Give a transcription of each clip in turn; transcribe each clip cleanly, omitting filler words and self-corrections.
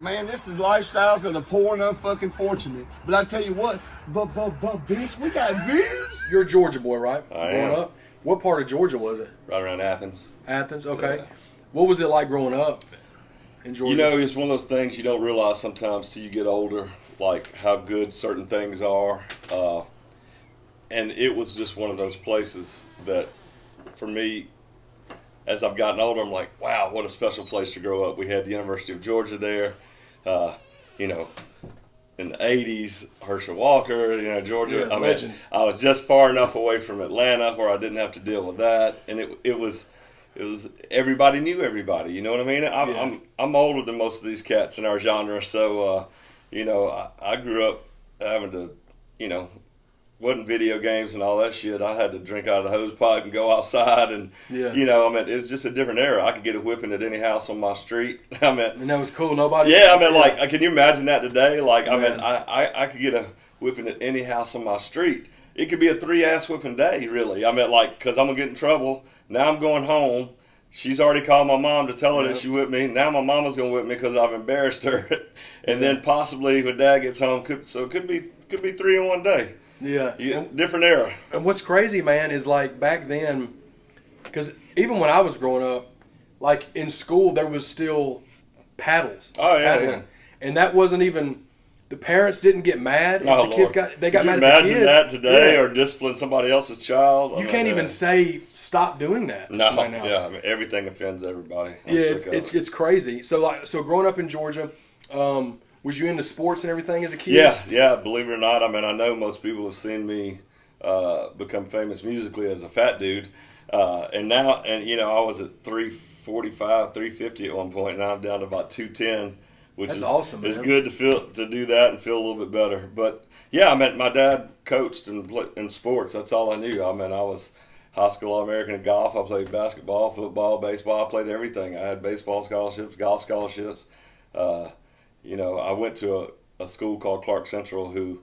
Man, this is lifestyles of the poor and unfucking fortunate. But I tell you what, but bitch, we got views. You're a Georgia boy, right? I growing am. up. What part of Georgia was it? Right around Athens. Athens, okay. Yeah. What was it like growing up in Georgia? You know, it's one of those things you don't realize sometimes till you get older, like how good certain things are. And it was just one of those places that, for me, as I've gotten older, I'm like, wow, what a special place to grow up. We had the University of Georgia there. You know, in the 80s, Herschel Walker, you know, Georgia. Yeah, legend. I was just far enough away from Atlanta where I didn't have to deal with that. And it was everybody knew everybody, you know what I mean? I'm older than most of these cats in our genre, so you know, I grew up having to, you know, wasn't video games and all that shit. I had to drink out of the hose pipe and go outside, and you know, I mean, it was just a different era. I could get a whipping at any house on my street. I mean, and that was cool. Nobody. Yeah, I mean, like, can you imagine that today? Like, I mean, I could get a whipping at any house on my street. It could be a 3-ass whipping day, really. I mean, like, because I'm gonna get in trouble. Now I'm going home. She's already called my mom to tell her that she whipped me. Now my mama's gonna whip me because I've embarrassed her. And then possibly when Dad gets home, it could be 3 in one day. Yeah. Different era. And what's crazy, man, is like back then, because even when I was growing up, like in school, there was still paddles. Oh, yeah, paddling. yeah. And that wasn't even, the parents didn't get mad. Oh, the kids Lord. got mad at the Imagine kids. that today, or discipline somebody else's child. You can't even say, stop doing that. No, right now. yeah, I mean, everything offends everybody. It's crazy. So growing up in Georgia, was you into sports and everything as a kid? Yeah. Believe it or not, I mean, I know most people have seen me become famous musically as a fat dude, and you know, I was at 345, 350 at one point, and now I'm down to about 210, which That's is awesome. It's Man. good to do that and feel a little bit better. But yeah, I mean, my dad coached in sports. That's all I knew. I mean, I was high school All-American in golf. I played basketball, football, baseball. I played everything. I had baseball scholarships, golf scholarships. You know, I went to a school called Clark Central, who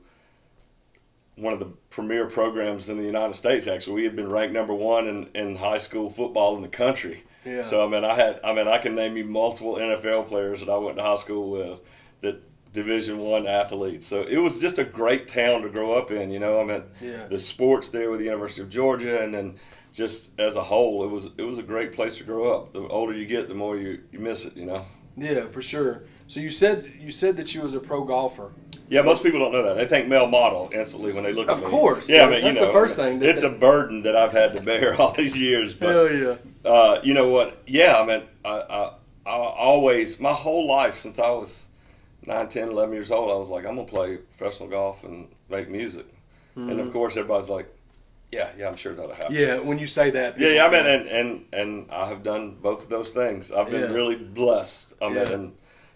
one of the premier programs in the United States. Actually, we had been ranked number 1 in high school football in the country. Yeah. So I can name you multiple NFL players that I went to high school with, that Division I athletes. So it was just a great town to grow up in. You know, I mean, the sports there with the University of Georgia, and then just as a whole, it was a great place to grow up. The older you get, the more you miss it. You know. Yeah, for sure. So you said that you was a pro golfer. Yeah, most people don't know that. They think male model instantly when they look at me. Of course. Yeah, I mean, that's you know, the first thing. It's a burden that I've had to bear all these years. But, hell yeah. You know what? Yeah, I mean, I always, my whole life since I was 9, 10, 11 years old, I was like, I'm going to play professional golf and make music. Mm-hmm. And, of course, everybody's like, yeah, I'm sure that'll happen. Yeah, when you say that. Yeah, I mean, and I have done both of those things. I've been really blessed. I mean,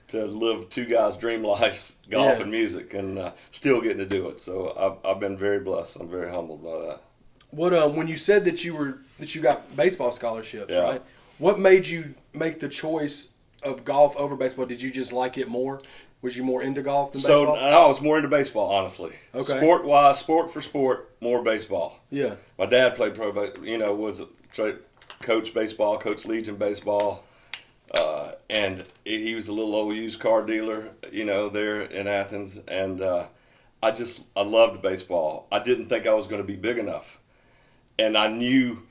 to live two guys' dream lives, golf and music, and still getting to do it. So I've been very blessed. I'm very humbled by that. What when you said that you got baseball scholarships, right? What made you make the choice of golf over baseball? Did you just like it more? Was you more into golf than baseball? So I was more into baseball, honestly. Okay. Sport-wise, sport for sport, more baseball. Yeah. My dad played was coach baseball, coach Legion baseball. And he was a little old used car dealer, you know, there in Athens. And I loved baseball. I didn't think I was going to be big enough. And I knew,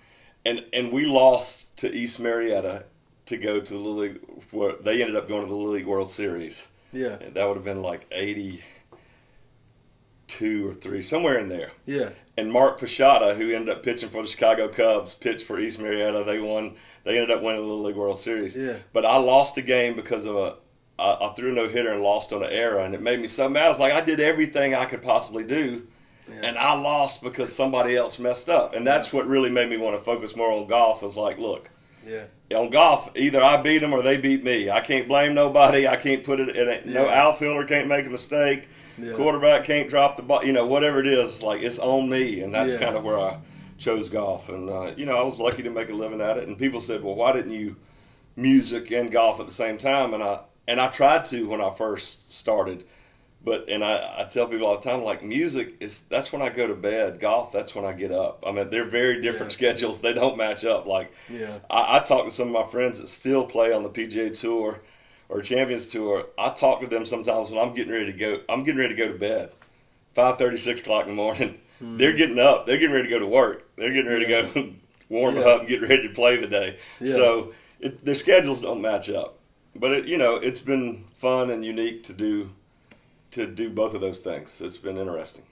and we lost to East Marietta to go to the Little League, where they ended up going to the Little League World Series. Yeah. And that would have been like 82 or 3, somewhere in there. Yeah. And Mark Pachada, who ended up pitching for the Chicago Cubs, pitched for East Marietta. They ended up winning the Little League World Series. Yeah. But I lost a game because of I threw a no-hitter and lost on an error, and it made me so mad. I was like, I did everything I could possibly do, and I lost because somebody else messed up. And that's what really made me want to focus more on golf. Was like, look, on golf, either I beat them or they beat me. I can't blame nobody. I can't put it in no outfielder can't make a mistake. Yeah. Quarterback can't drop the ball. You know, whatever it is, like, it's on me, and that's kind of where I chose golf. And you know, I was lucky to make a living at it. And people said, "Well, why didn't you music and golf at the same time?" And I tried to when I first started, but I tell people all the time, like, music that's when I go to bed. Golf, that's when I get up. I mean, they're very different schedules. They don't match up. Like, I talk to some of my friends that still play on the PGA Tour, or Champions Tour, I talk to them sometimes when I'm getting ready to go. I'm getting ready to go to bed, 5:30, 6 o'clock in the morning. They're getting up. They're getting ready to go to work. They're getting ready to go warm up and get ready to play the day. Yeah. So their schedules don't match up. But it's been fun and unique to do both of those things. It's been interesting.